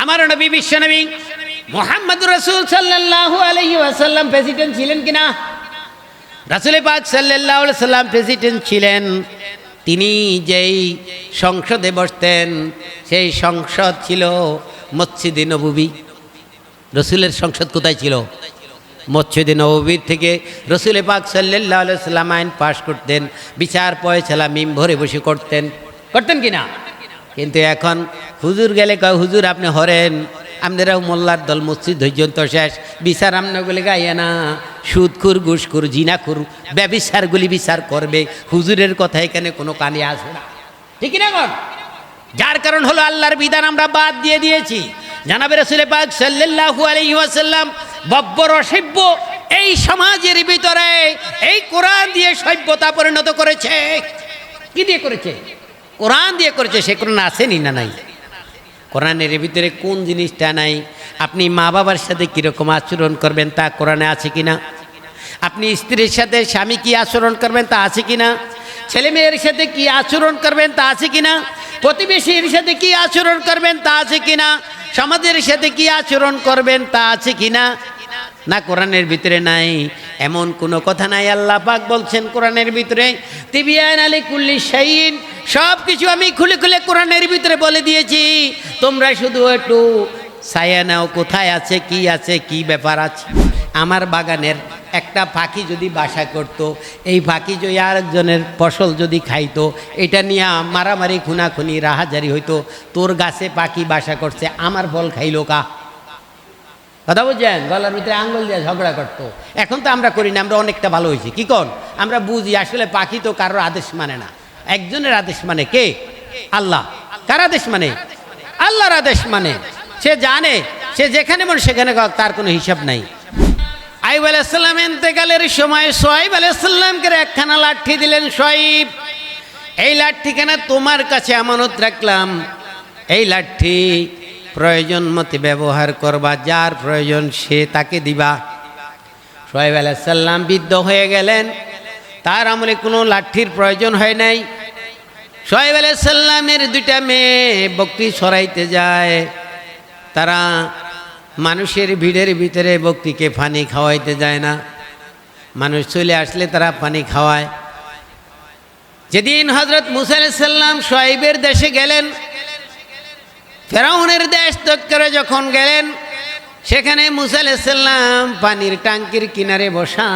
আমার নবী বিশ্বনবী মুহাম্মদুর রাসূল সাল্লাল্লাহু আলাইহি ওয়াসাল্লাম প্রেসিডেন্ট ছিলেন কিনা? রাসূল পাক সাল্লাল্লাহু আলাইহি ওয়াসাল্লাম প্রেসিডেন্ট ছিলেন। তিনি যেই সংসদে বসতেন সেই সংসদ ছিল মসজিদে নববী। রাসূলের সংসদ কোথায় ছিল? মসজিদে নববীর থেকে রাসূল পাক সাল্লাল্লাহু আলাইহি ওয়াসাল্লাম আইন পাশ করতেন, বিচার ফয়সালা মিম্বরে বসে করতেন কিনা? কিন্তু এখন হুজুর গেলে কয় হুজুর আপনি হরেন, আপনারাও মোল্লার দল মসজিদ পর্যন্ত শেষ, বিচার আমনাগুলি গাইয়া না, সুদখুর ঘুষখুর জিনাখুর ব্যভিচারগুলি বিচার করবে, হুজুরের কথা এখানে কোনো কানে আসবে না, ঠিক না? কোন যার কারণ হলো আল্লাহর বিধান আমরা বাদ দিয়ে দিয়েছি। জানাবে রাসূল পাক সাল্লাল্লাহু আলাইহি ওয়াসাল্লাম বব্বর অসভ্য এই সমাজের ভিতরে এই কোরআন দিয়ে সভ্যতা পরিণত করেছে। কি দিয়ে করেছে? কোরআন দিয়ে করেছে। সে কোরআন আসেনি না নাই? কোরআনের ভিতরে কোন জিনিসটা নাই? আপনি মা বাবার সাথে কীরকম আচরণ করবেন তা কোরআনে আছে কিনা? আপনি স্ত্রীর সাথে স্বামী কি আচরণ করবেন তা আছে কিনা? ছেলে মেয়ের সাথে কি আচরণ করবেন তা আছে কিনা? প্রতিবেশীর সাথে কি আচরণ করবেন তা আছে কিনা? সমাজের সাথে কি আচরণ করবেন তা আছে কিনা? না, কোরআনের ভিতরে নাই। এমন কোনো কথা নাই। আল্লাহ পাক বলছেন কোরআনের ভিতরে তিবিয়ান লিকুল্লি শাইইন, সব কিছু আমি খুলে খুলে কোরআনের ভিতরে বলে দিয়েছি। তোমরা শুধু একটু ছায়া নাও, কোথায় আছে, কি ব্যাপার আছে। আমার বাগানের একটা পাখি যদি বাসা করত, এই পাখি যদি আরেকজনের ফসল যদি খাইতো, এটা নিয়ে মারামারি খুনাখুনি রাহাজারি হইতো। তোর গাছে পাখি বাসা করছে, আমার ফল খাইলো কা? কথা বুঝছেন? গলার ভিতরে আঙ্গুল দিয়ে ঝগড়া করতো। এখন তো আমরা করি না, আমরা অনেকটা ভালো হয়েছি। কি কন? আমরা বুঝি আসলে পাখি তো কারোর আদেশ মানে না, একজনের আদেশ মানে কে? আল্লাহ। কার আদেশ মানে? আল্লাহর আদেশ মানে। সে জানে, সে যেখানে মন সেখানে তার কোনো হিসাব নাই। আইয়ুব আলাইহিস সালাম ইন্তেকালের সময় শুআয়ব আলাইহিস সালামকে একখানা লাঠি দিলেন। শুআয়ব, এই লাঠিখানা তোমার কাছে আমানত রাখলাম, এই লাঠি প্রয়োজন মতে ব্যবহার করবা, যার প্রয়োজন সে তাকে দিবা। শুআয়ব আলাইহিস সালাম বৃদ্ধ হয়ে গেলেন, তার আমলে কোনো লাঠির প্রয়োজন হয় নাই। শুআয়ব আলাইহিস সালামের দুইটা মেয়ে বকরি চড়াইতে যায়। তারা মানুষের ভিড়ের ভিতরে বকরিকে পানি খাওয়াইতে যায় না, মানুষ চলে আসলে তারা পানি খাওয়ায়। যেদিন হযরত মুসা আলাইহিস সালাম শুআয়বের দেশে গেলেন, ফেরাউনের দেশ ত্যাগ করে যখন গেলেন, সেখানে মুসা আলাইহিস সালাম পানির ট্যাঙ্কির কিনারে বসা।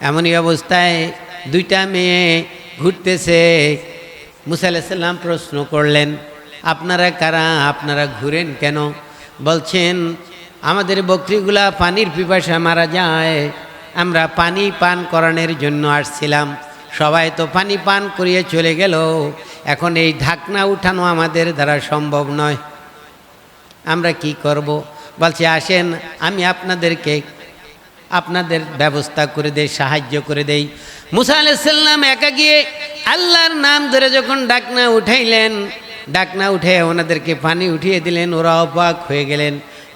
এমনই অবস্থায় দুইটা মেয়ে ঘুরতেছে। মুসা আলাইহিস সালাম প্রশ্ন করলেন, আপনারা কারা? আপনারা ঘুরেন কেন? বলছেন, আমাদের বকরিগুলা পানির পিপাসা মারা যায়, আমরা পানি পান করানোর জন্য আসছিলাম। সবাই তো পানি পান করিয়ে চলে গেল, এখন এই ঢাকনা উঠানো আমাদের দ্বারা সম্ভব নয়, আমরা কি করব? বলছে, আসেন আমি আপনাদের ব্যবস্থা করে দেই, সাহায্য করে দেই। মুসা আলাইহিস সালাম একা গিয়ে আল্লাহর নাম ধরে যখন ঢাকনা উঠাইলেন, ঢাকনা উঠে ওনাদেরকে পানি উঠিয়ে দিলেন, ওরা অবাক হয়ে গেলেন।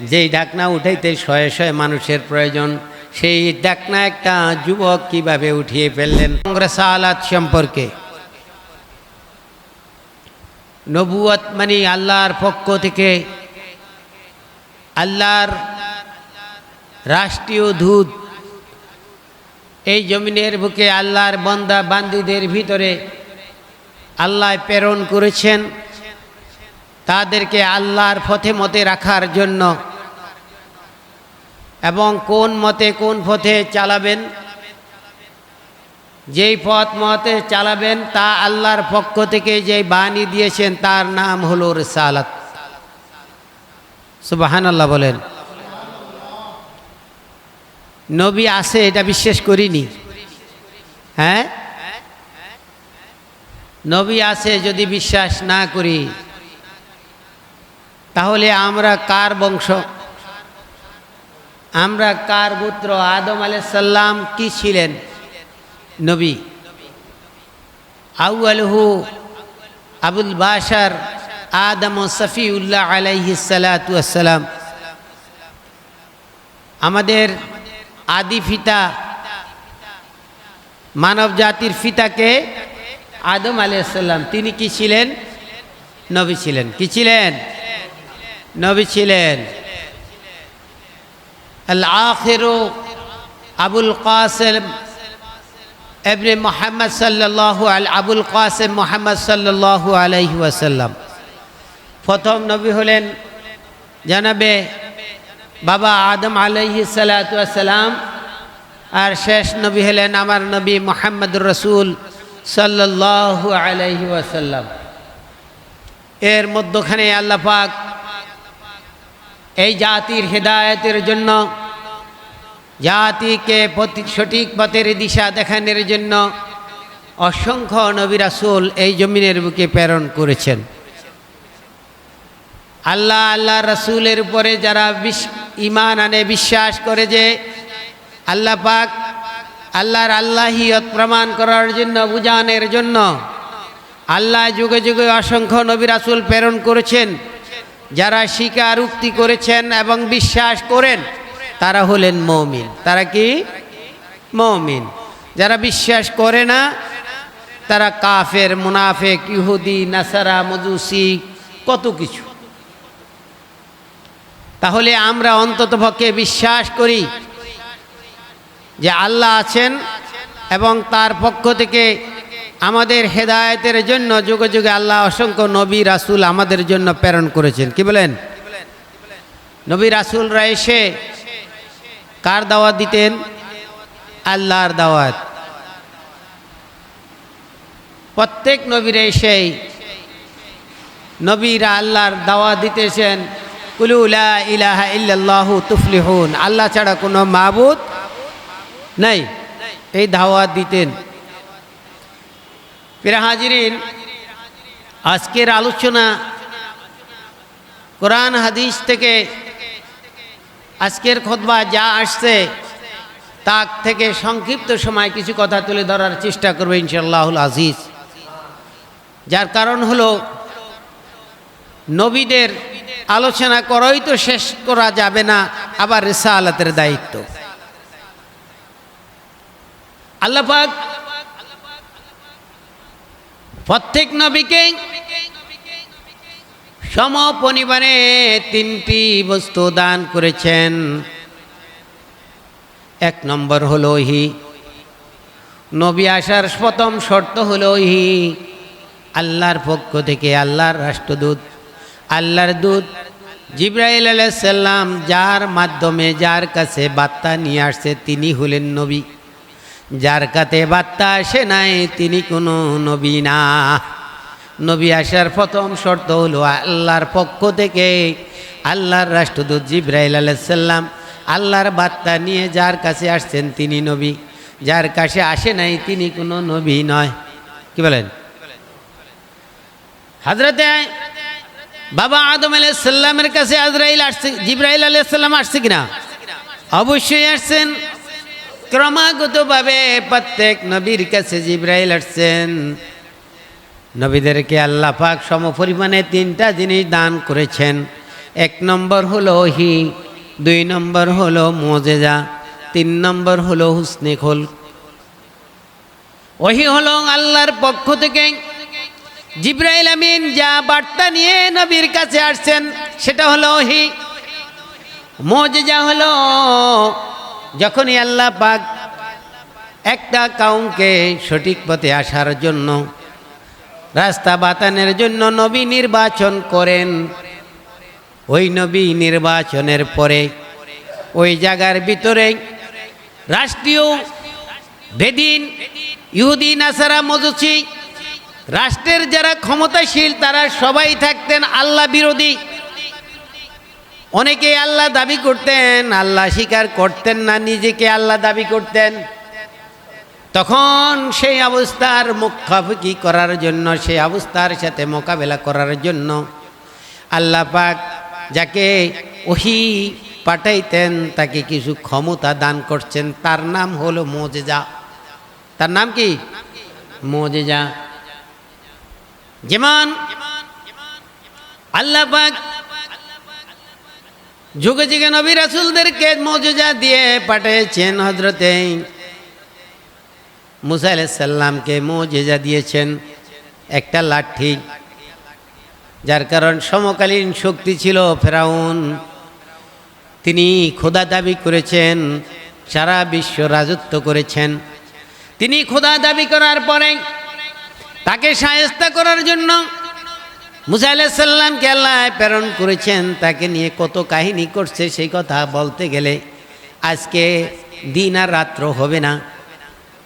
যেই ঢাকনা উঠাইতে শয়ে শয়ে মানুষের প্রয়োজন, সেই ঢাকনা একটা যুবক কিভাবে উঠিয়ে ফেললেন। রিসালাত সম্পর্কে, নবুয়ত মানে আল্লাহর পক্ষ থেকে, আল্লাহর রাষ্ট্রীয় দূত এই জমিনের বুকে আল্লাহর বান্দা বান্দীদের ভিতরে আল্লাহ প্রেরণ করেছেন, তাদেরকে আল্লাহর পথে মতে রাখার জন্য। এবং কোন মতে কোন পথে চালাবেন, যেই পথ মতে চালাবেন তা আল্লাহর পক্ষ থেকে যেই বাণী দিয়েছেন তার নাম হলো রিসালাত। সুবহানাল্লাহ বলেন। নবী আছে এটা বিশ্বাস করিনি, হ্যাঁ? নবী আছে যদি বিশ্বাস না করি, তাহলে আমরা কার বংশ? আমরা কার পুত্র? আদম আলাইহিস সালাম কি ছিলেন? নবী। আউয়ালহু আবুল বাশার আদম সফিউল্লাহ আলাইহিস সালাতু ওয়াস সালাম। আমাদের আদি পিতা, মানব জাতির পিতাকে আদম আলাইহিস সালাম, তিনি কি ছিলেন? নবী ছিলেন। কি ছিলেন? নবী ছিলেন। আল আখিরু আবুল কাসেম ইবনে মুহাম্মদ সাল্লাল্লাহু আবুল কাসেম মুহাম্মদ সাল্লাল্লাহু আলাইহি ওয়াসাল্লাম। প্রথম নবী হলেন জানাবে বাবা আদম আলাইহিস সালাতু ওয়াস সালাম, আর শেষ নবী হলেন আমার নবী মুহাম্মদুর রাসূল সাল্লাল্লাহু আলাইহি ওয়াসাল্লাম। এর মধ্যখানে আল্লাহ পাক এই জাতির হেদায়েতের জন্য, জাতিকে সঠিক পথের দিশা দেখানোর জন্য অসংখ্য নবী রাসূল এই জমিনের বুকে প্রেরণ করেছেন। আল্লাহ রাসূলের উপরে যারা ঈমান আনে, বিশ্বাস করে যে আল্লাহ পাক আল্লাহর আল্লাহিয়ত প্রমাণ করার জন্য, বুঝানোর জন্য আল্লাহ যুগে যুগে অসংখ্য নবী রাসূল প্রেরণ করেছেন, যারা স্বীকারোক্তি করেছেন এবং বিশ্বাস করেন তারা হলেন মুমিন। তারা কি? মুমিন। যারা বিশ্বাস করে না তারা কাফের, মুনাফিক, ইহুদি, নাসারা, মজুসি, কত কিছু। তাহলে আমরা অন্ততপক্ষে বিশ্বাস করি যে আল্লাহ আছেন এবং তার পক্ষ থেকে আমাদের হেদায়েতের জন্য যুগে যুগে আল্লাহ অসংখ্য নবী রাসূল আমাদের জন্য প্রেরণ করেছেন। কি বলেন? নবী রাসূলরা এসে কার দাওয়াত দিতেন? আল্লাহর দাওয়াত। প্রত্যেক নবীরা এসে নবীরা আল্লাহর দাওয়াত দিতেছেন, কুলু লা ইলাহা ইল্লাল্লাহু তুফলিহুন, আল্লাহ ছাড়া কোনো মাবুদ নাই, এই দাওয়াত দিতেন। প্রিয় হাজিরিন, আজকের আলোচনা কোরআন হাদিস থেকে আজকের খুতবা যা আসছে তার থেকে সংক্ষিপ্ত সময় কিছু কথা তুলে ধরার চেষ্টা করবে ইনশাআল্লাহুল আজিজ। যার কারণ হলো নবীদের আলোচনা করাই তো শেষ করা যাবে না, আবার রিসালাতের দায়িত্ব। আল্লাহ পাক প্রত্যেক নবীকে সমপরিমাণে তিনটি বস্তু দান করেছেন। এক নম্বর হলো ওহী। নবী আসার প্রথম শর্ত হলো ওহী, আল্লাহর পক্ষ থেকে আল্লাহর রাষ্ট্রদূত, আল্লাহর দূত জিবরাইল আলাইহিস সালাম যার মাধ্যমে যার কাছে বার্তা নিয়ে আসছে তিনি হলেন নবী। যার কাছে বার্তা আসে নাই তিনি কোনো নবী না। নবী আসার প্রথম শর্ত হলো আল্লাহর পক্ষ থেকে আল্লাহর রাষ্ট্রদূত জিবরাইল আলাইহিস সালাম আল্লাহর বার্তা নিয়ে যার কাছে আসছেন তিনি নবী, যার কাছে আসে নাই তিনি কোনো নবী নয়। কি বলেন? হযরতে বাবা আদম আলাইহিস সালামের কাছে আজরাইল আসছে, জিবরাইল আলাইহিস সালাম আসছে কিনা? অবশ্যই আসছেন। ক্রমাগতভাবে প্রত্যেক নবীর কাছে জিবরাইল আসছেন। নবীদেরকে আল্লাহ পাক সমপরিমাণে তিনটা জিনিস দান করেছেন। এক নম্বর হলো ওহী, দুই নম্বর হলো মুজিজা, তিন নম্বর হলো হুসনে খুলক। ওহী হলো আল্লাহর পক্ষ থেকে জিবরাইল আমিন যা বার্তা নিয়ে নবীর কাছে আসছেন সেটা হলো ওহী। মুজিজা হলো যখনই আল্লাহ পাক একটা কওমকে সঠিক পথে আসার জন্য, রাস্তা বাতানোর জন্য নবী নির্বাচন করেন, ওই নবী নির্বাচনের পরে ওই জায়গার ভিতরে রাষ্ট্রীয় বেদিন, ইহুদি, নাসারা, মজুসি, রাষ্ট্রের যারা ক্ষমতাশীল তারা সবাই থাকতেন আল্লাহ বিরোধী। অনেকে আল্লাহ দাবি করতেন, আল্লাহ স্বীকার করতেন না, নিজেকে আল্লাহ দাবি করতেন। তখন সেই অবস্থার মুখাপেক্ষি করার জন্য, সেই অবস্থার সাথে মোকাবেলা করার জন্য আল্লাহ পাক যাকে ওহী পাঠাইতেন তাকে কিছু ক্ষমতা দান করছেন, তার নাম হলো মুজিজা। তার নাম কি? মুজিজা। যেমন আল্লাহ পাক যুগে যুগে নবী রাসূলদেরকে মুজিজা দিয়ে পাঠিয়েছেন। হযরতে মুসা আলাইহিস সালামকে মুজিজা দিয়েছেন একটা লাঠি। যার কারণ সমকালীন শক্তি ছিল ফেরাউন। তিনি খোদা দাবি করেছেন, সারা বিশ্ব রাজত্ব করেছেন। তিনি খোদা দাবি করার পরে তাকে শায়েস্তা করার জন্য মুসা আলাইহিস সালামকে আল্লাহ প্রেরণ করেছেন। তাকে নিয়ে কত কাহিনী করছে, সেই কথা বলতে গেলে আজকে দিন আর রাত্র হবে না,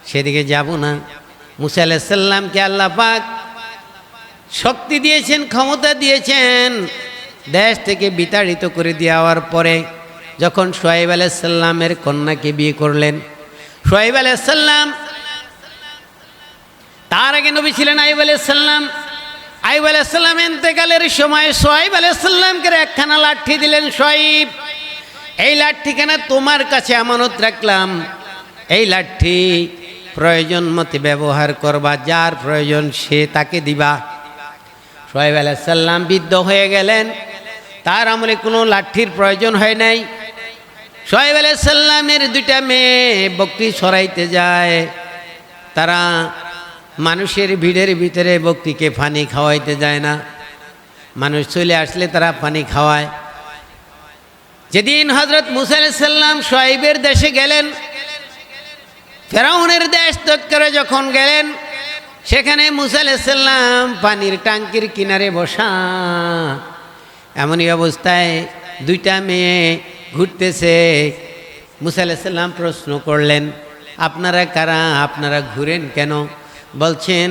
সেদিকে যাব না। মুসা আলাইহিস সালামকে আল্লাহ পাক শক্তি দিয়েছেন, ক্ষমতা দিয়েছেন। দেশ থেকে বিতাড়িত করে দেওয়ার পরে যখন শুআয়ব আলাইহিস সালামের কন্যাকে বিয়ে করলেন, শুআয়ব আলাইহিস সালাম, তার আগে নবী ছিলেন আইয়ুব আলাইহিস সালাম। আইয়ুব আলাইহিস সালাম ইন্তেকালের সময় শুআয়ব আলাইহিস সালামকে একখানা লাঠি দিলেন। শুআয়ব, এই লাঠিখানা তোমার কাছে আমানত রাখলাম, এই লাঠি প্রয়োজন মতে ব্যবহার করবা, যার প্রয়োজন সে তাকে দিবা। শুআয়ব আলাইহিস সালাম বৃদ্ধ হয়ে গেলেন, তার আমলে কোনো লাঠির প্রয়োজন হয় নাই। শুআয়ব আলাইহিস সালামের দুইটা মেয়ে বকরি সরাইতে যায়, তারা মানুষের ভিড়ের ভিতরে বকরিকে পানি খাওয়াইতে যায় না, মানুষ চলে আসলে তারা পানি খাওয়ায়। যেদিন হযরত মুসা আলাইহিস সালাম শুআয়বের দেশে গেলেন, ফেরাউনের দেশ ত্যাগ করে যখন গেলেন, সেখানে মুসা আলাইহিস সালাম পানির ট্যাঙ্কির কিনারে বসা। এমনই অবস্থায় দুইটা মেয়ে ঘুরতেছে। মুসা আলাইহিস সালাম প্রশ্ন করলেন, আপনারা কারা, আপনারা ঘুরেন কেন? বলছেন,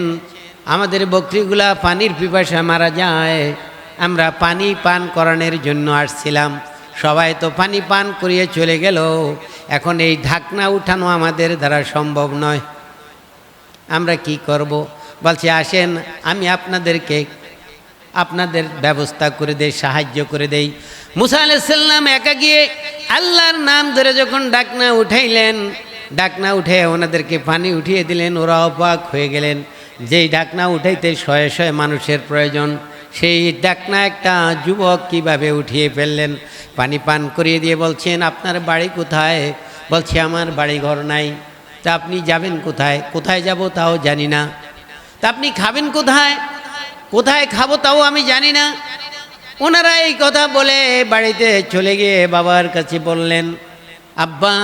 আমাদের বকরিগুলা পানির পিপাসা মারা যায়, আমরা পানি পান করানোর জন্য আসছিলাম। সবাই তো পানি পান করিয়ে চলে গেল, এখন এই ঢাকনা উঠানো আমাদের দ্বারা সম্ভব নয়, আমরা কি করব? বলছে, আসেন আমি আপনাদেরকে আপনাদের ব্যবস্থা করে দেই, সাহায্য করে দেই। মুসা আলাইহিস সালাম একা গিয়ে আল্লাহর নাম ধরে যখন ঢাকনা উঠাইলেন, ঢাকনা উঠে ওনাদেরকে পানি উঠিয়ে দিলেন, ওরা অবাক হয়ে গেলেন। যেই ঢাকনা উঠাইতে শয়ে শয়ে মানুষের প্রয়োজন, সেই ঢাকনা একটা যুবক কিভাবে উঠিয়ে ফেললেন, পানি পান করিয়ে দিয়ে বলছেন, আপনার বাড়ি কোথায়? বলছে, আমার বাড়ি ঘর নাই। তা আপনি যাবেন কোথায়? কোথায় যাব তাও জানি না। তা আপনি খাবেন কোথায়? কোথায় খাবো তাও আমি জানি না। ওনারা এই কথা বলে বাড়িতে চলে গিয়ে বাবার কাছে বললেন, আব্বা,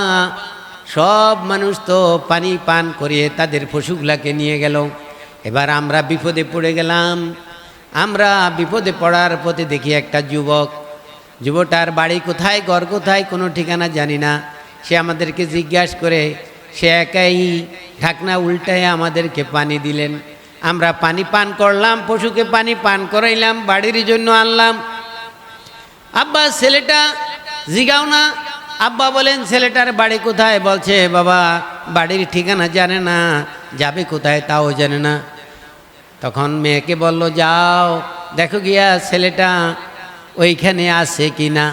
সব মানুষ তো পানি পান করিয়ে তাদের পশুগুলাকে নিয়ে গেল, এবার আমরা বিপদে পড়ে গেলাম। আমরা বিপদে পড়ার পথে দেখি একটা যুবক, যুবকটার বাড়ি কোথায়, ঘর কোথায়, কোনো ঠিকানা জানি না। সে আমাদেরকে জিজ্ঞাসা করে, সে একাই ঢাকনা উল্টায় আমাদেরকে পানি দিলেন, আমরা পানি পান করলাম, পশুকে পানি পান করাইলাম, বাড়ির জন্য আনলাম। আব্বা, ছেলেটা জিগাও না। আব্বা বলেন, ছেলেটার বাড়ি কোথায়? বলছে, বাবা বাড়ির ঠিকানা জানে না, যাবে কোথায় তাও জানে না। তখন মেয়েকে বলল, যাও দেখো গিয়া ছেলেটা ওইখানে আছে কি না,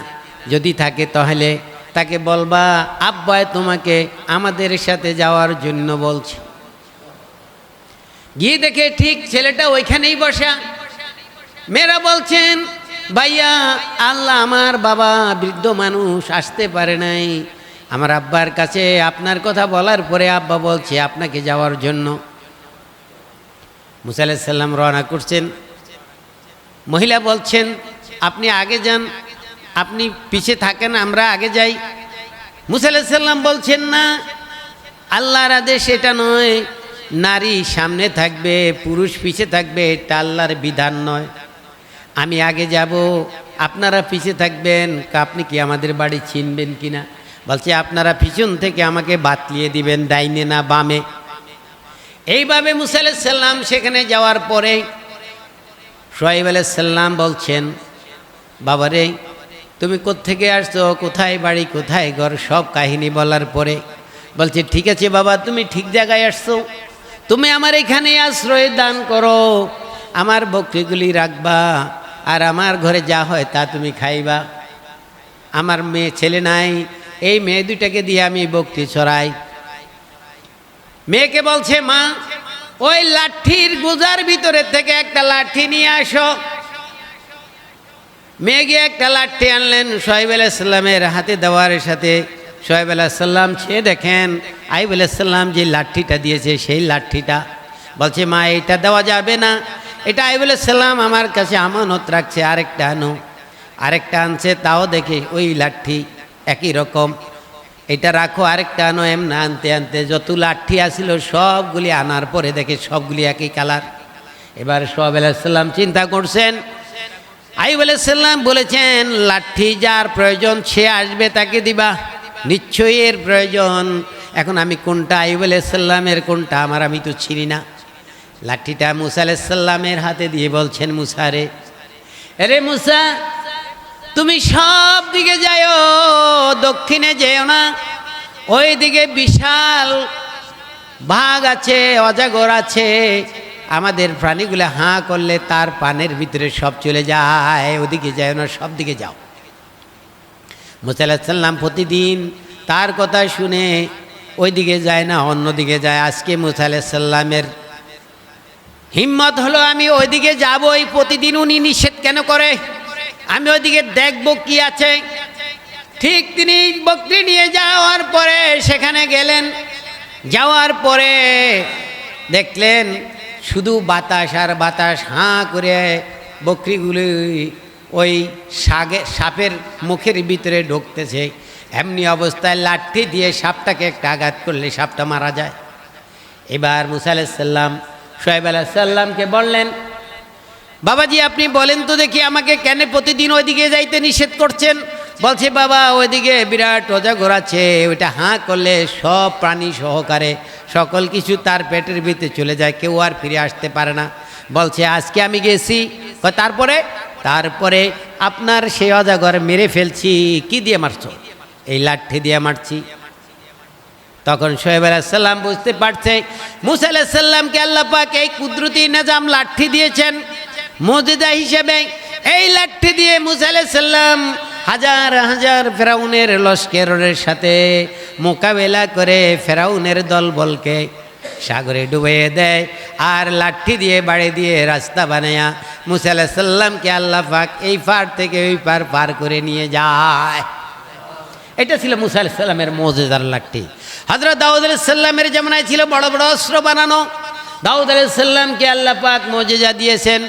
যদি থাকে তাহলে তাকে বলবা আব্বা তোমাকে আমাদের সাথে যাওয়ার জন্য বলছে। গিয়ে দেখে ঠিক ছেলেটা ওইখানেই বসা। মেয়েরা বলছেন, ভাইয়া, আল্লাহ আমার বাবা বৃদ্ধ মানুষ, আসতে পারে নাই, আমার আব্বার কাছে আপনার কথা বলার পরে আব্বা বলছে আপনাকে যাওয়ার জন্য। মুসা আলাইহিস সালাম রওনা করছেন। মহিলা বলছেন, আপনি আগে যান, আপনি পিছে থাকেন, আমরা আগে যাই। মুসা আলাইহিস সালাম বলছেন, না, আল্লাহর আদেশ এটা নয়, নারী সামনে থাকবে, পুরুষ পিছে থাকবে, এটা আল্লাহর বিধান নয়। আমি আগে যাব, আপনারা পিছে থাকবেন। আপনি কি আমাদের বাড়ি চিনবেন কিনা? বলছে, আপনারা পিছন থেকে আমাকে বাতলিয়ে দিবেন, ডাইনে না বামে। এইভাবে মুসা আলাইহিস সালাম সেখানে যাওয়ার পরে শুআয়ব আলাইহিস সালাম বলছেন, বাবারে তুমি কোত্থেকে আসছো, কোথায় বাড়ি, কোথায় ঘর, সব কাহিনী বলার পরে বলছে, ঠিক আছে বাবা, তুমি ঠিক জায়গায় আসছো, তুমি আমার এখানে আশ্রয় দান করো, আমার বকরিগুলি রাখবা, আর আমার ঘরে যা হয় তা তুমি খাইবা। আমার মেয়ে ছেলে নাই, এই মেয়ে দুইটাকে দিয়ে আমি বকরি চড়াই। মেয়েকে বলছে, মা ওই লাঠির গোজার ভিতরে থেকে একটা লাঠি নিয়ে আসো। মেয়ে গিয়ে একটা লাঠি আনলেন, শুআয়ব আলাইহিস সালামের হাতে দেওয়ার সাথে শুআয়ব আলাইহিস সালাম ছেড়ে দেখেন আইয়ুব আলাইহিস সালাম যে লাঠিটা দিয়েছে সেই লাঠিটা। বলছে, মা এটা দেওয়া যাবে না, এটা আইয়ুব আলাইহিস সালাম আমার কাছে আমানত রাখছে, আরেকটা আনো। আরেকটা আনছে, তাও দেখে ওই লাঠি একই রকম, এটা রাখো, আরেকটা আনো। এমন আনতে আনতে যত লাঠি আসিল সবগুলি আনার পরে দেখে সবগুলি একই কালার। এবার সোহাইব আলাইহিস সালাম চিন্তা করছেন, আইয়ুব আলাইহিস সালাম বলেছেন লাঠি যার প্রয়োজন সে আসবে তাকে দিবা, নিশ্চয়ই এর প্রয়োজন। এখন আমি কোনটা আইয়ুব আলাইহিস সালামের কোনটা আমার, আমি তো চিনি না। লাঠিটা মুসা আলাইহিস সালামের হাতে দিয়ে বলছেন, মুসা রে, আরে মুসা, তুমি সব দিকে যাও, দক্ষিণে যেও না, ওই দিকে বিশাল বাঘ আছে, অজগর আছে, আমাদের প্রাণীগুলো হাঁ করলে তার পানের ভিতরে সব চলে যায়, ওদিকে যাও না, সব দিকে যাও। মুসা আলাইহিস সালাম প্রতিদিন তার কথা শুনে ওই দিকে যায় না, অন্যদিকে যায়। আজকে মুসা আলাইহিস সালামের হিম্মত হলো আমি ওইদিকে যাবই। প্রতিদিন উনি নিষেধ কেন করে, আমি ওইদিকে দেখব কি আছে। ঠিক তিনি বকরি নিয়ে যাওয়ার পরে সেখানে গেলেন, যাওয়ার পরে দেখলেন শুধু বাতাস আর বাতাস, হাঁ করে বকরিগুলি ওই সাপের মুখের ভিতরে ঢুকতেছে। এমনি অবস্থায় লাঠি দিয়ে সাপটাকে একটা আঘাত করলে সাপটা মারা যায়। এবার মুসা আলাইহিস সালাম সোহাইব আলাইহিস সালামকে বললেন, বাবাজি আপনি বলেন তো দেখি আমাকে কেন প্রতিদিন ওইদিকে যাইতে নিষেধ করছেন? বলছে, বাবা ওইদিকে বিরাট অজগর আছে, ওইটা হাঁ করলে সব প্রাণী সহকারে সকল কিছু তার পেটের ভিতরে চলে যায়, কেউ আর ফিরে আসতে পারে না। বলছে আজকে আমি গেছি, তারপরে আপনার সেই অজগর মেরে ফেলছি। কি দিয়ে মারছো? এই লাঠি দিয়ে মারছি। তখন সোহাইব আলাইহিস সালাম বুঝতে পারছে মুসা আলাইহিস সালামকে আল্লাহ পাক এই কুদরতি নিজাম লাঠি দিয়েছেন মুজিজা হিসেবে। এই লাঠি দিয়ে মুসা আলাইহিস সালাম হাজার হাজার ফেরাউনের লস্করের সাথে মোকাবেলা করে ফেরাউনের দলবলকে সাগরে ডুবিয়ে দেয়, আর লাঠি দিয়ে বাড়ি দিয়ে রাস্তা বানায়া মুসা আলাইহিস সালামকে আল্লাহ পাক এই পার থেকে ওই পার পার করে নিয়ে যায়। এটা ছিল মুসা আলাইহিস সালামের মুজিজার লাঠি। হযরত দাউদ আলাইহিস সালামের জামানায় ছিল বড় বড় অস্ত্র বানানো। দাউদ আলাইহিস সালামকে আল্লাহ পাক মুজিজা দিয়েছেন।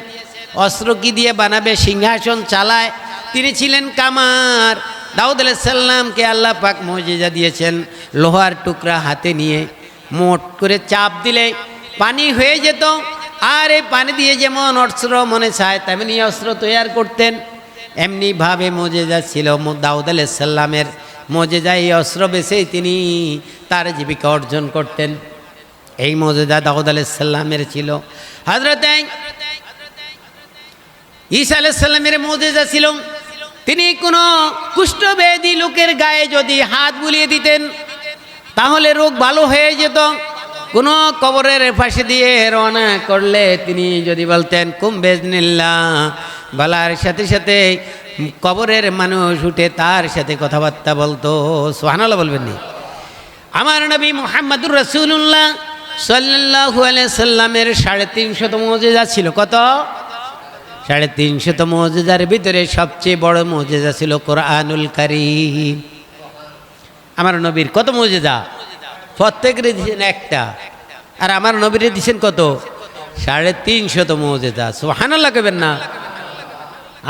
অস্ত্র কি দিয়ে বানাবে? সিংহাসন চালায়, তিনি ছিলেন কামার। দাউদ আলাইহিস সালামকে আল্লাহ পাক মুজিজা দিয়েছেন, লোহার টুকরা হাতে নিয়ে মোট করে চাপ দিলে পানি হয়ে যেত। আর এই পানি দিয়ে যেমন অস্ত্র মনে চায় তেমনি অস্ত্র তৈরি করতেন। এমনিভাবে মুজিজা ছিল দাউদ আলাইহিস সালামের। মুজিজা এই অস্ত্র বেচেই তিনি তার জীবিকা অর্জন করতেন। এই মুজিজা দাউদ আলাইহিস সালামের ছিল। হযরত ঈসা আলাইহিস সালামের মুজিজা ছিল, তিনি কোনো কুষ্ঠব্যাধি লোকের গায়ে যদি হাত বুলিয়ে দিতেন তাহলে রোগ ভালো হয়ে যেত। কোনো কবরের পাশে দিয়ে রওনা করলে তিনি যদি বলতেন কুম বিইজনিল্লাহ, বলার সাথে সাথে কবরের মানুষ উঠে তার সাথে কথাবার্তা বলতো। সুবহানাল্লাহ বলবেন নি? আমার নবী মুহাম্মদুর রাসূলুল্লাহ সাল্লাল্লাহু আলাইহি সাল্লামের 350 মুজিজা ছিল। কত? 350 মুজিজার ভিতরে সবচেয়ে বড় মুজিজা ছিল কোরআনুল কারীম। আমার নবীর কত মুজিজা? প্রত্যেকের দিয়েছেন একটা, আর আমার নবীরে দিয়েছেন কত? 350 মুজিজা। সুবহানাল্লাহ কইবেন না?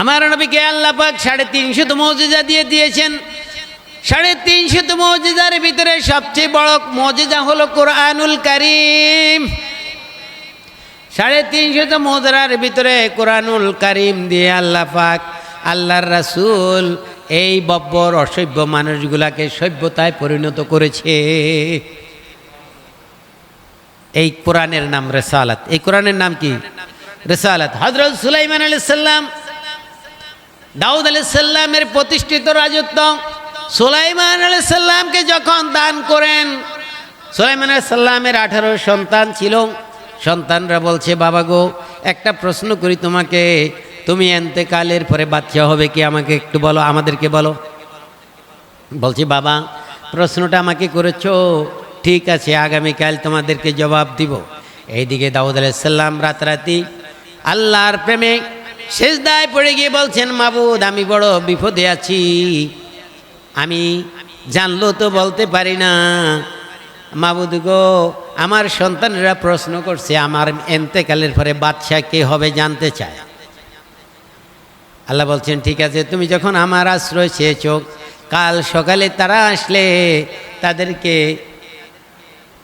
আমার নবীকে আল্লাহ পাক 350 মুজিজা দিয়েছেন। 350 মুজিজার ভিতরে সবচেয়ে বড় মুজিজা হলো কোরআনুল কারীম। 350 মুজিজার ভিতরে কোরআনুল কারীম দিয়ে আল্লাহ পাক আল্লাহর রাসূল এই বব্বর অসভ্য মানুষগুলাকে সভ্যতায় পরিণত করেছে। এই কোরআনের নাম রিসালাত। এই কোরআনের নাম কি? রিসালাত। হযরত সুলাইমান আলাইহিস সালাম দাউদ আলাইহিস সালামের প্রতিষ্ঠিত রাজত্ব সুলাইমান আলাইহিস সালামকে যখন দান করেন, সুলাইমান আলাইহিস সালামের 18 সন্তান ছিল। সন্তানরা বলছে, বাবা গো একটা প্রশ্ন করি তোমাকে, তুমি এন্তেকালের পরে বাদশা হবে কি? আমাকে একটু বলো, আমাদেরকে বলো। বলছি, বাবা প্রশ্নটা আমাকে করেছো, ঠিক আছে আগামীকাল তোমাদেরকে জবাব দিব। এইদিকে দাউদ আলাইহিস সালাম রাতারাতি আল্লাহর প্রেমে সিজদায় পড়ে গিয়ে বলছেন, মাবুদ আমি বড় বিপদে আছি, আমি জানলো তো বলতে পারি না। মাবুদ গো আমার সন্তানেরা প্রশ্ন করছে আমার এন্তেকালের পরে বাদশাহ কে হবে জানতে চায়। আল্লাহ বলছেন ঠিক আছে, তুমি যখন আমার আশ্রয় চেয়েছ, কাল সকালে তারা আসলে তাদেরকে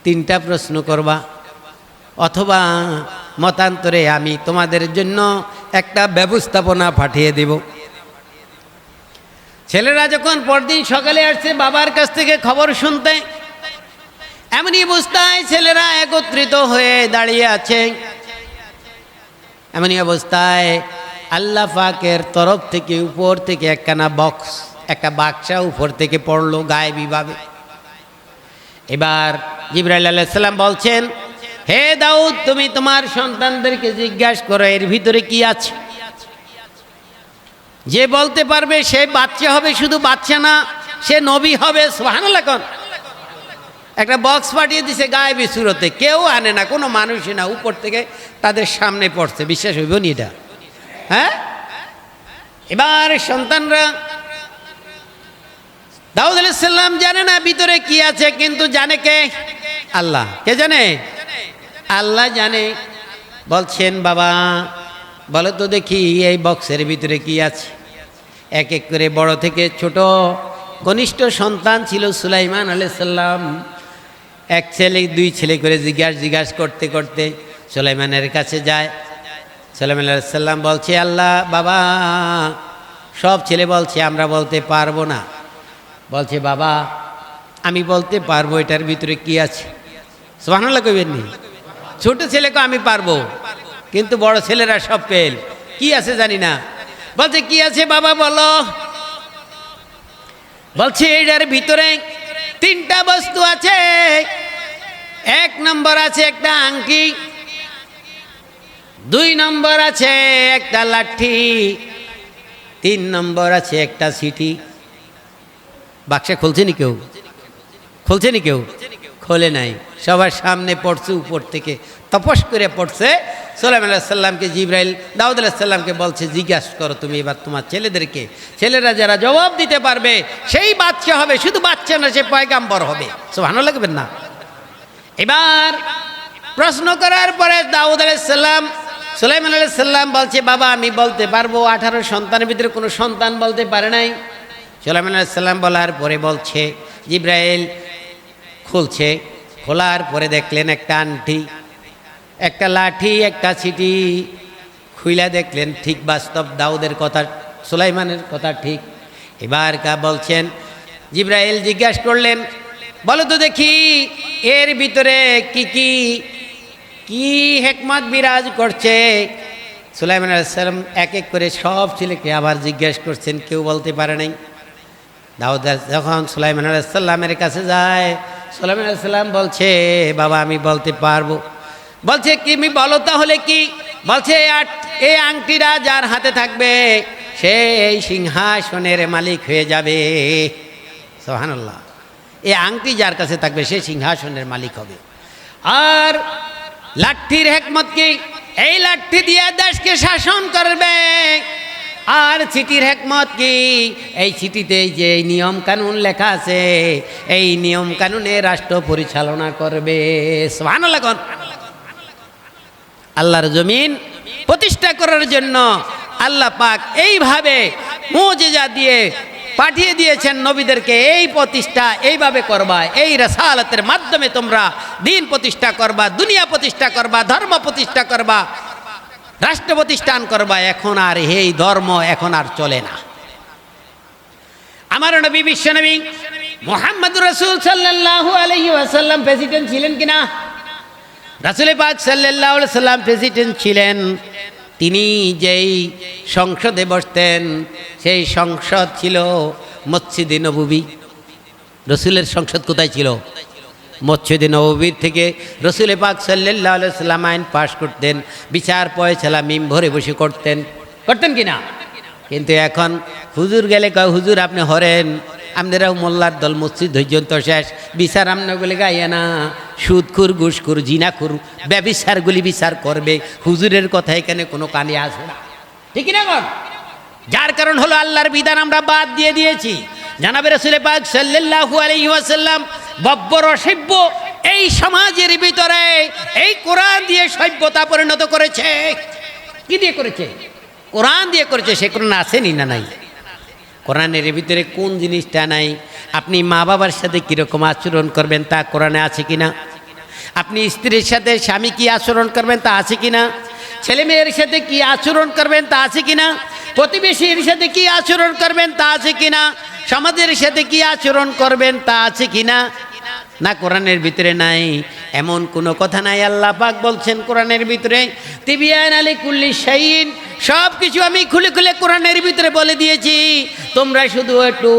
3টা প্রশ্ন করবা, অথবা মতান্তরে আমি তোমাদের জন্য একটা ব্যবস্থাপনা পাঠিয়ে দেব। ছেলেরা যখন পরদিন সকালে আসছে বাবার কাছ থেকে খবর শুনতে, এমনই অবস্থায় ছেলেরা একত্রিত হয়ে দাঁড়িয়ে আছে। এমনই অবস্থায় আল্লাহ পাকের তরফ থেকে উপর থেকে একখানা বক্স, একটা বাক্সা উপর থেকে পড়লো গায়েবীভাবে। এবার জিবরাইল আলাইহিস সালাম বলছেন, হে দাউদ, তুমি তোমার সন্তানদেরকে জিজ্ঞাসা করো এর ভিতরে কি আছে। যে বলতে পারবে সে বাচ্চা হবে, শুধু বাচ্চা না, সে নবী হবে। সুবহানাল্লাহ। একটা বক্স পাঠিয়ে দিছে গায়েবী সুরতে, কেউ আনে না, কোনো মানুষই না, উপর থেকে তাদের সামনে পড়ছে। বিশ্বাস হইব নি এটা? হ্যাঁ। এবার সন্তানরা, দাউদ আলাইহিস সালাম জানে না ভিতরে কি আছে, কিন্তু জানে কে? আল্লাহ। কে জানে? আল্লাহ জানে। বলছেন, বাবা বলো তো দেখি এই বক্সের ভিতরে কি আছে। এক এক করে বড় থেকে ছোট কনিষ্ঠ সন্তান ছিল সুলাইমান আলাইহিস সালাম, 1 ছেলে 2 ছেলে করে জিজ্ঞাসা করতে করতে সুলাইমানের কাছে যায়। সুলাইমান আলাইহিস সালাম বলছে, আল্লাহ বাবা, সব ছেলে বলছে আমরা বলতে পারবো না। বলছে, বাবা আমি বলতে পারবো এটার ভিতরে কি আছে। সুবহানাল্লাহ কইবেন নি? ছোট ছেলেকে আমি পারবো, কিন্তু বড় ছেলেরা সব ফেল। কি আছে জানি না। বলছে, কি আছে বাবা বলো। বলছে, এটার ভিতরে 3টা বস্তু আছে। 1 নম্বর আছে একটা আংটি, 2 নম্বর আছে একটা লাঠি, 3 নম্বর আছে একটা চিঠি। বাক্সা খুলছে নি কেউ? খুলছে নি কেউ? খোলে নাই। সবার সামনে পড়ছে, উপর থেকে তপস করে পড়ছে। সুলাইমান আলাইহিস সালামকে জিবরাইল দাউদ আলাইহিস সালামকে বলছে, জিজ্ঞাসা করো তুমি এবার তোমার ছেলেদেরকে, ছেলেরা যারা জবাব দিতে পারবে সেই বাচ্চা হবে, শুধু বাচ্চা না, সে পয়গাম্বর হবে। সুবহানাল্লাহ লাগবেন না? এবার প্রশ্ন করার পরে দাউদ আলাইহিস সালাম, সুলাইমান আলাইহিস সালাম বলছে, বাবা আমি বলতে পারবো। 18 সন্তানের ভিতরে কোনো সন্তান বলতে পারে নাই। সুলাইমান আলাইহিস সালাম বলার পরে বলছে, জিবরাইল খুলছে। খোলার পরে দেখলেন একটা আংটি, একটা লাঠি, একটা চিঠি। খুইলা দেখলেন ঠিক বাস্তব দাউদের কথা, সুলাইমানের কথা ঠিক। এবার বলছেন, জিবরাইল জিজ্ঞাসা করলেন, বলো তো দেখি এর ভিতরে কি কি কি হিকমত বিরাজ করছে। সুলাইমান আলাইহিস সালাম এক এক করে সব ছেলেকে আবার জিজ্ঞাসা করছেন, কেউ বলতে পারে নাই। দাউদ যখন সুলাইমান আলাইহিস সালামের কাছে যায়, সুলাইমান আলাইহিস সালাম বলছে, বাবা আমি বলতে পারবো। বলছে, কি তুমি বলো তাহলে কি। বলছে, এই আংটিটা যার হাতে থাকবে সে এই সিংহাসনের মালিক হয়ে যাবে। সুবহানাল্লাহ। এই আংটি যার কাছে থাকবে সে সিংহাসনের মালিক হবে। আর লাঠির হিকমত কি, এই লাঠি দিয়ে দেশকে শাসন করবে। আর চিঠির হিকমত কি, এই চিঠিতে যে নিয়ম কানুন লেখা আছে এই নিয়ম কানুনে রাষ্ট্র পরিচালনা করবে। সুবহানাল্লাহ। আল্লাহর জমিন প্রতিষ্ঠা করার জন্য আল্লাহ পাক এইভাবে মুজিজা দিয়ে পাঠিয়ে দিয়েছেন নবীদেরকে। এই প্রতিষ্ঠা এইভাবে করবা, এই রাসালাতের মাধ্যমে তোমরা দিন প্রতিষ্ঠা করবা, দুনিয়া প্রতিষ্ঠা করবা, ধর্ম প্রতিষ্ঠা করবা, রাষ্ট্র প্রতিষ্ঠান করবা। এখন আর এই ধর্ম এখন আর চলে না। আমার নবী বিশ্বনবী মুহাম্মদুর রাসূল সাল্লাল্লাহু আলাইহি ওয়াসাল্লাম প্রেসিডেন্ট ছিলেন কিনা? রাসূল পাক সাল্লাল্লাহু আলাইহি ওয়াসাল্লাম প্রেসিডেন্ট ছিলেন। তিনি যেই সংসদে বসতেন সেই সংসদ ছিল মসজিদে নববী। রসুলের সংসদ কোথায় ছিল? মসজিদে নববীর থেকে রসুল পাক সাল্লাল্লাহু আলাইহি ওয়াসাল্লাম আইন পাশ করতেন, বিচার ফয়সালা মিম্বরে বসে করতেন কিনা? কিন্তু এখন হুজুর গেলে কয়, হুজুর আপনি হরেন, আপনারাও মোল্লার দল, মসজিদ পর্যন্ত শেষ, বিচার আপনাগুলি গাইয়ে না। সুদখুর, ঘুষখুর, জিনাখুর, ব্যভিচারগুলি বিচার করবে। হুজুরের কথা এখানে কোনো কানে আসে না, ঠিক না? যার কারণ হলো আল্লাহর বিধান আমরা বাদ দিয়ে দিয়েছি। জানাবে রাসূল পাক সাল্লাল্লাহু আলাইহি ওয়াসাল্লাম বব্বর অসভ্য এই সমাজের ভিতরে এই কোরআন দিয়ে সভ্যতা পরিণত করেছে। কি দিয়ে করেছে? কোরআন দিয়ে করেছে। সে কোরআন আসেনি না নাই? কোরআনের ভিতরে কোন জিনিসটা নাই? আপনি মা বাবার সাথে কীরকম আচরণ করবেন তা কোরআনে আছে কিনা? আপনি স্ত্রীর সাথে স্বামী কি আচরণ করবেন তা আছে কিনা? ছেলে মেয়ের সাথে কি আচরণ করবেন তা আছে কিনা? প্রতিবেশীর সাথে কি আচরণ করবেন তা আছে কিনা? সমাজের সাথে কি আচরণ করবেন তা আছে কিনা? না, কোরআনের ভিতরে নাই। এমন কোনো কথা নাই। আল্লাহ পাক বলছেন কোরআনের ভিতরে, তিবিয়ান আলী কুল্লি শাইইন, সব কিছু আমি খুলে খুলে কোরআনের ভিতরে বলে দিয়েছি। তোমরা শুধু একটু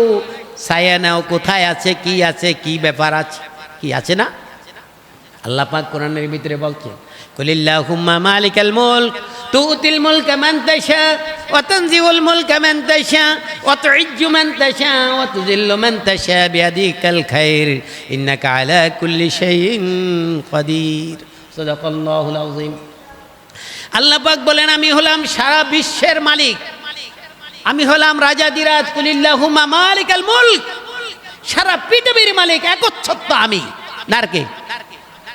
ছায়া নাও, কোথায় আছে, কি ব্যাপার আছে, কি আছে না। আল্লাহ পাক কোরআনের ভিতরে বলছেন, কুলিল্লাহুম্মা মালিকাল মুলক তুতিল মুলকা মান তাশা ওয়া তানজিউল মুলকা মান তাশা ওয়া তুইজ্জু মান তাশা ওয়া তুযিল্লু মান তাশা বিয়াদিকাল খায়র ইন্নাকা আলা কুল্লি শাইইন কাদির। সাদাকাল্লাহুল আযীম। আল্লাহ পাক বলেন, আমি হলাম সারা বিশ্বের মালিক, আমি হলাম রাজাদিরাজ। কুলিল্লাহুম্মা মালিকাল মুলক, সারা পৃথিবীর মালিক একচ্ছত্র আমি। নারকে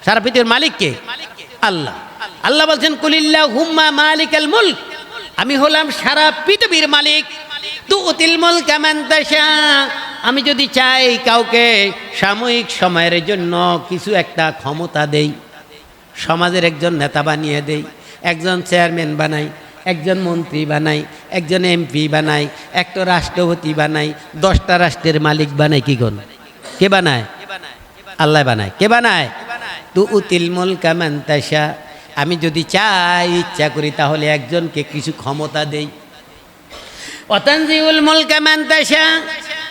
সারা পৃথিবীর মালিক কে? আল্লাহ। আল্লাহ বলছেন কুলিল্লাহুম্মা মালিকাল মুলক, আমি হলাম সারা পৃথিবীর মালিক। তুতিল মুলকা মান তাশা, আমি যদি চাই কাউকে সাময়িক সময়ের জন্য কিছু একটা ক্ষমতা দেই, সমাজের একজন নেতা বানিয়ে দেই, একজন চেয়ারম্যান বানাই, একজন মন্ত্রী বানাই, একজন এমপি বানাই, একটা রাষ্ট্রপতি বানাই, 10টা রাষ্ট্রের মালিক বানাই। কি গণ? কে বানায়? আল্লাহ বানায়। কে বানায়? তুতিল মুলকা মান তাশা, আমি যদি চাই, ইচ্ছা করি, তাহলে একজনকে কিছু ক্ষমতা দেই। ওয়া তানজিউল মুলকা মান তাশা,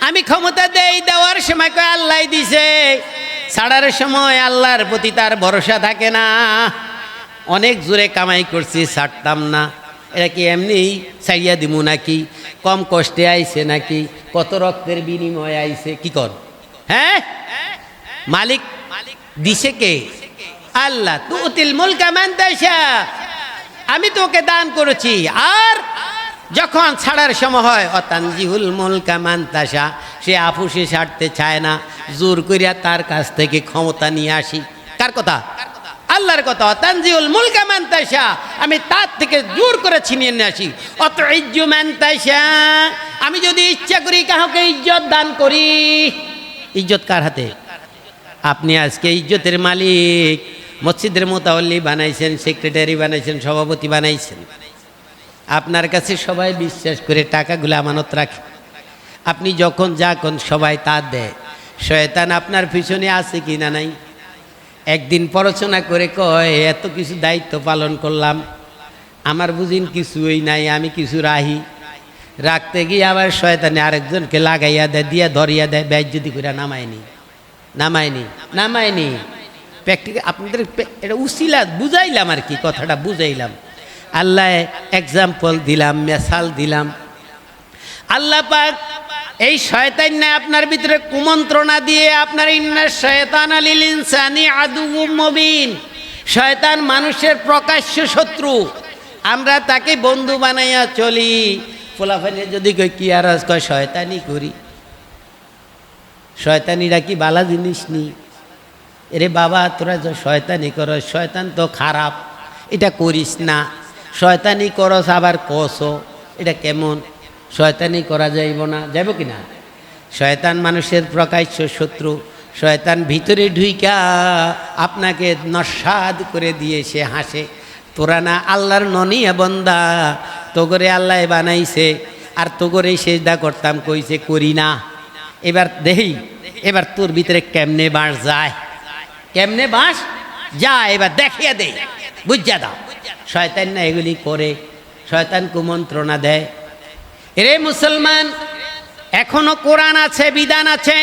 আমি ক্ষমতা দেই, দেওয়ার সময় কয় আল্লাহ দিছে, ছাড়ার সময় আল্লাহর প্রতি তার ভরসা থাকে না। অনেক জোরে কামাই করছি, ছাড়তাম না, এটা কি এমনি ছাড়িয়া দিমু নাকি? কম কষ্টে আইছে নাকি? কত রক্তের বিনিময়ে আইছে? কি কর? হ্যাঁ, মালিক দিছে কে? আল্লাহ। তুতিল মুলকা মান তাশা, আমি তোকে দান করেছি। আর যখন ছাড়ার সময় হয়, অতানজিহুল মুলকা মান তাশা, সে আপুসে ছাড়তে চায় না, জোর করিয়া তার কাছ থেকে ক্ষমতা নিয়ে আসি। কার কথা? আল্লাহর কথা। অতানজিহুল মুলকা মান তাশা, আমি তার থেকে জোর করে ছিনিয়ে নিয়ে আসি। অতুইজ্জু মান তাশা, আমি যদি ইচ্ছা করি কাউকে ইজ্জত দান করি। ইজ্জত কার হাতে? আপনি আজকে ইজ্জতের মালিক। মসজিদের মুতাওয়াল্লি বানাইছেন, সেক্রেটারি বানাইছেন, সভাপতি বানাইছেন, আপনার কাছে সবাই বিশ্বাস করে টাকাগুলো আমানত রাখে। আপনি যখন যা কোন সবাই তা দেয়। শয়তান আপনার পিছনে আছে কি না নাই? একদিন পড়াশোনা করে কয়, এত কিছু দায়িত্ব পালন করলাম, আমার বুঝিন কিছুই নাই, আমি কিছু রাহি। রাখতে গিয়ে আবার শয়তানে আরেকজনকে লাগাইয়া দেয়, দিয়া ধরিয়া দেয়, বেইজ্জতি করে নামায়নি। প্র্যাকটিক্যাল আপনাদের এটা উসিলা বুঝাইলাম আর কি, কথাটা বুঝাইলাম। আল্লাহ এক্সাম্পল দিলাম, মেসাল দিলাম। আল্লাহ পাক এই শয়তান না আপনার ভিতরে কুমন্ত্রণা দিয়ে আপনার ইন্নাশ শায়তানা লিল ইনসানি আদুউম মুবিন, শয়তান মানুষের প্রকাশ্য শত্রু। আমরা তাকে বন্ধু বানাইয়া চলি। ফোলাফাইলে যদি কই কি আর কয় শয়তানি করি। শয়তানিরা কি বালা জিনিস নি? এরে বাবা, তোরা যে শয়তানি করো, শয়তান তো খারাপ, এটা করিস না। শয়তানি করস আবার কসো, এটা কেমন? শয়তানি করা যাইব না, যাইব কি না? শয়তান মানুষের প্রকাশ্য শত্রু। শয়তান ভিতরে ঢুইকা আপনাকে নস্বাদ করে দিয়ে সে হাসে। তোরা না আল্লাহর ননিয়া বন্দা, তোগরে আল্লাহ বানাইছে, আর তোগরে সেজদা করতাম কইছে, করি না। এবার দেহি, এবার তোর ভিতরে কেমনে বাঁশ যায়, কেমনে বাঁশ যায়, এবার দেখিয়ে দেই, বুঝা দাও। শয়তান না এগুলি করে, শয়তান কুমন্ত্রণা দেয়। এরে মুসলমান, এখনো কোরআন আছে, বিধান আছে।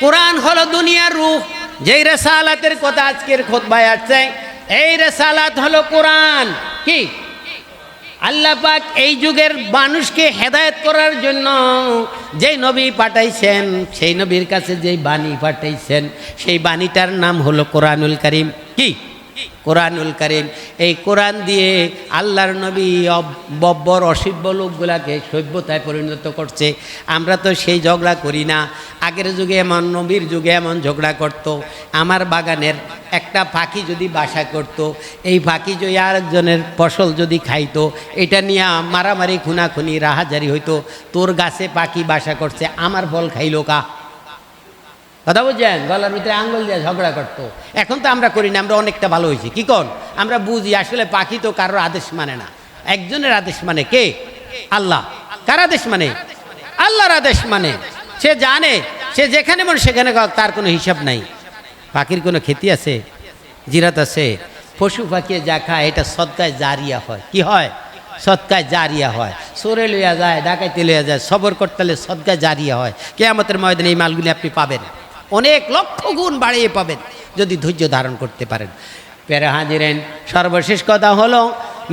কোরআন হলো দুনিয়ার রূহ। যেই রেসালাতের কথা আজকের খুতবায় আসছে, এই রেসালাত হলো কোরআন। কি আল্লাহ পাক এই যুগের মানুষকে হেদায়েত করার জন্য যেই নবী পাঠাইছেন, সেই নবীর কাছে যেই বাণী পাঠাইছেন, সেই বাণীটার নাম হলো কোরআনুল কারীম। কি? কোরআনুল কারীম। এই কোরআন দিয়ে আল্লাহর নবী বব্বর অসভ্য লোকগুলাকে সভ্যতায় পরিণত করছে। আমরা তো সেই ঝগড়া করি না। আগের যুগে এমন, নবীর যুগে এমন ঝগড়া করত। আমার বাগানের একটা পাখি যদি বাসা করত, এই পাখি যদি আরেকজনের ফসল যদি খাইতো, এটা নিয়ে মারামারি খুনাখুনি রাহাজারি হইতো। তোর গাছে পাখি বাসা করছে, আমার ফল খাইলো কা? কথা বুঝছেন? গলার ভিতরে আঙ্গুল দিয়ে ঝগড়া করতো। এখন তো আমরা করি না, আমরা অনেকটা ভালো হয়েছি। কি কন? আমরা বুঝি আসলে পাখি তো কারোর আদেশ মানে না, একজনের আদেশ মানে। কে? আল্লাহ। কার আদেশ মানে? আল্লাহর আদেশ মানে। সে জানে, সে যেখানে মন সেখানে তার কোনো হিসাব নাই। পাখির কোনো ক্ষতি আছে? জিরাত আছে। পশু পাখি যা খায় এটা সদকায় জারিয়া হয়। কি হয়? সদকায় জারিয়া হয়। সরে লইয়া যায়, ডাকাইতে লইয়া যায়, সবর করতে হলে সদকায় জারিয়া হয়। কিয়ামতের ময়দানে এই মালগুলি আপনি পাবেন, অনেক লক্ষ গুণ বাড়িয়ে পাবেন যদি ধৈর্য ধারণ করতে পারেন। পেরে হাজিরেন, সর্বশেষ কথা হলো,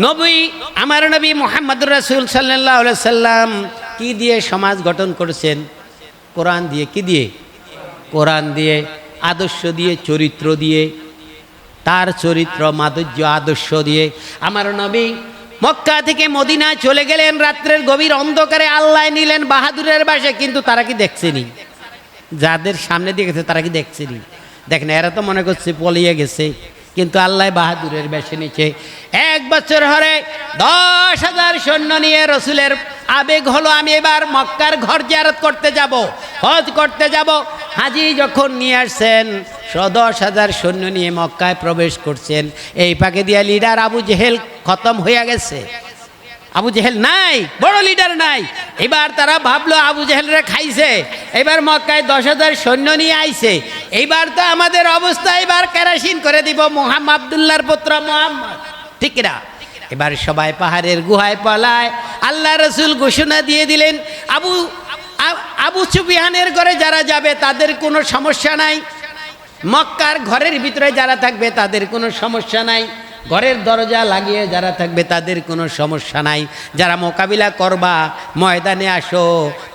নবী, আমার নবী মুহাম্মদুর রাসূল সাল্লাল্লাহু আলাইহি সাল্লাম কি দিয়ে সমাজ গঠন করেছেন? কোরআন দিয়ে। কি দিয়ে? কোরআন দিয়ে, আদর্শ দিয়ে, চরিত্র দিয়ে। তার চরিত্র, মাধুর্য, আদর্শ দিয়ে আমার নবী মক্কা থেকে মদিনায় চলে গেলেন। রাত্রের গভীর অন্ধকারে আল্লাহ নিলেন বাহাদুরের বাসে, কিন্তু তারা কি দেখছেনি? যাদের সামনে দিয়ে গেছে তারা কি দেখছেনি? দেখেন, এরা তো মনে করছে পলিয়ে গেছে, কিন্তু আল্লাহ বাহাদুরের বেশে নিচে 1 বছর ধরে 10,000 সৈন্য নিয়ে রসুলের আবেগ হলো, আমি এবার মক্কার ঘর জিয়ারত করতে যাব, হজ করতে যাব। হাজি যখন নিয়ে আসছেন 10,000 সৈন্য নিয়ে মক্কায় প্রবেশ করছেন, এই পাকে দিয়া লিডার আবু জেহেল খতম হয়ে গেছে। আবু জেহেল নাই, বড় লিডার নাই। এবার তারা ভাবলো আবু জেহেলরা খাইছে, এবার মক্কায় 10,000 সৈন্য নিয়ে আইছে, এইবার তো আমাদের অবস্থা এবার কেরাসিন করে দিব মুহাম্মদ, আব্দুল্লাহর পুত্র মুহাম্মদ। ঠিক না? এবার সবাই পাহাড়ের গুহায় পালায়। আল্লাহ রসুল ঘোষণা দিয়ে দিলেন, আবু সুফিয়ানের ঘরে যারা যাবে তাদের কোনো সমস্যা নাই, মক্কার ঘরের ভিতরে যারা থাকবে তাদের কোনো সমস্যা নাই, ঘরের দরজা লাগিয়ে যারা থাকবে তাদের কোনো সমস্যা নাই, যারা মোকাবিলা করবা ময়দানে আসো,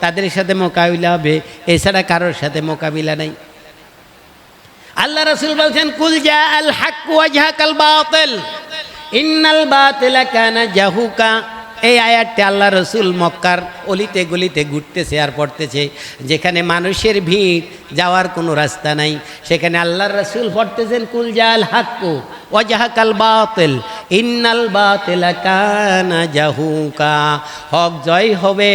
তাদের সাথে মোকাবিলা হবে, এছাড়া কারোর সাথে মোকাবিলা নাই। আল্লাহ রাসূল বলছেন, কুল জা আল হক ওয়া জাহাকাল বাতিল ইন্নাল বাতিলা কানা জাহুকা। এই আয়াতটি আল্লাহ রসুল মক্কার অলিতে গলিতে ঘুরতেছে আর পড়তেছে, যেখানে মানুষের ভিড়, যাওয়ার কোনো রাস্তা নাই, সেখানে আল্লাহর রসুল পড়তেছেন, কুল জাল হাক্কু ওয়া জাহাকাল বাতিল ইন্নাল বাতিলা কানা জাহুকা। হক জয় হবে,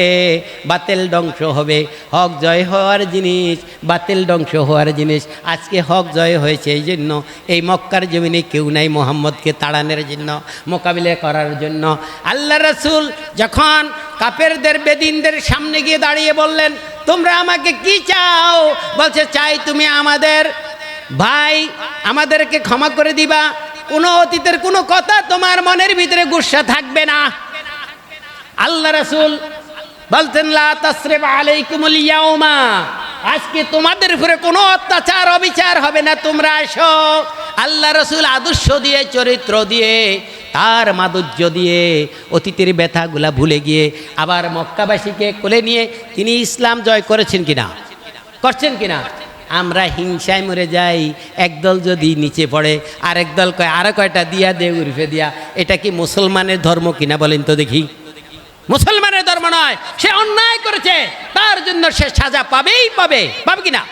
বাতিল ধ্বংস হবে। হক জয় হওয়ার জিনিস, বাতিল ধ্বংস হওয়ার জিনিস। আজকে হক জয় হয়েছে, এই জন্য এই মক্কার জমিনে কেউ নাই মুহাম্মদকে তাড়ানোর জন্য, মোকাবিলা করার জন্য। আল্লাহ রসুল যখন কাফেরদের, বেদিনদের সামনে গিয়ে দাঁড়িয়ে বললেন, তোমরা আমাকে কি চাও? বলছে, চাই তুমি আমাদের ভাই, আমাদেরকে ক্ষমা করে দিবা, কোনো অতীতের কোনো কথা তোমার মনের ভিতরে গুসা থাকবে না। আল্লাহ রাসূল বলতেন, লা তাসরিবা আলাইকুমুল ইয়াউমা, আজকে তোমাদের উপরে কোনো অত্যাচার অবিচার হবে না, তোমরা আসো। আল্লাহ রাসূল আদর্শ দিয়ে, চরিত্র দিয়ে, তার মাধুর্য দিয়ে, অতীতের ব্যথাগুলা ভুলে গিয়ে আবার মক্কাবাসীকে কোলে নিয়ে তিনি ইসলাম জয় করেছেন কিনা? করছেন কিনা? আমরা হিংসায় মরে যাই, একদল যদি নিচে পড়ে আরেক দল কয় আরো কয়টা দিয়া দে উর্ফে দিয়া। এটা কি মুসলমানের ধর্ম কিনা বলেন তো দেখি? মুসলমানের ধর্ম নয়। সে অন্যায় করেছে, তার জন্য সে সাজা পাবেই পাবে, পাবে কিনা?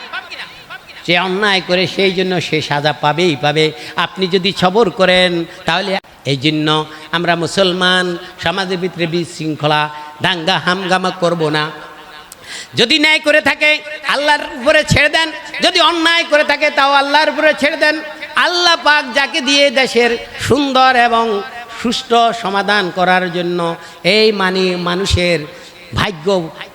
সে অন্যায় করে সেই জন্য সে সাজা পাবেই পাবে। আপনি যদি সবর করেন তাহলে। এই জন্য আমরা মুসলমান সমাজের ভিতরে বিশৃঙ্খলা, দাঙ্গা হামগামা করব না। যদি ন্যায় করে থাকে আল্লাহর উপরে ছেড়ে দেন, যদি অন্যায় করে থাকে তাও আল্লাহর উপরে ছেড়ে দেন। আল্লাহ পাক যাকে দিয়ে দেশের সুন্দর এবং সুষ্ঠু সমাধান করার জন্য, এই মানুষের ভাগ্য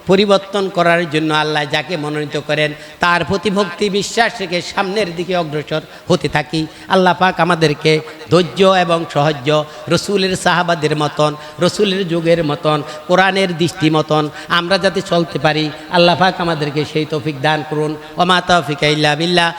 পরিবর্তন করার জন্য আল্লাহ যাকে মনোনীত করেন, তার প্রতি ভক্তি বিশ্বাস রেখে সামনের দিকে অগ্রসর হতে থাকি। আল্লাহ পাক আমাদেরকে ধৈর্য এবং সহ্য, রসুলের সাহাবাদের মতন, রসুলের যুগের মতন, কোরআনের দৃষ্টি মতন আমরা যাতে চলতে পারি, আল্লাহ পাক আমাদেরকে সেই তৌফিক দান করুন। ওয়া মা তাওফিকা ইল্লা বিল্লাহ।